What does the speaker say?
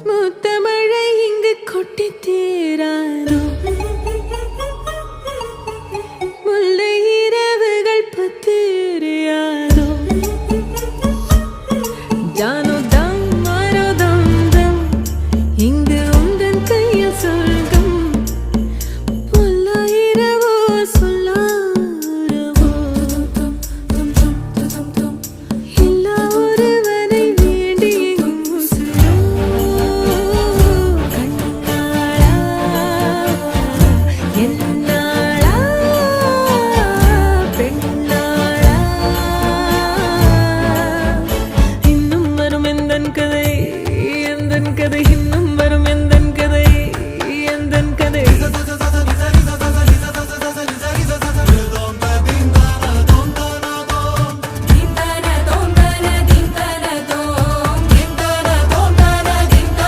முத்தமழை இங்கு கொட்டி தீராதோ முல்லை இரவுகள் பத்திரியாதோ ஜானோ தம் மாரோ தம் தம் இங்கு உந்தன் கையில் சொர்க்கம் பொல்லா இரவோ சொல்லாரவோ எல்லா ஒருவனை வேண்டி எங்கும் உசுரோ கண்ணாளா என்னாளா பெண்ணாளா இன்னும் வரும் எந்தன் கதை இன்னும்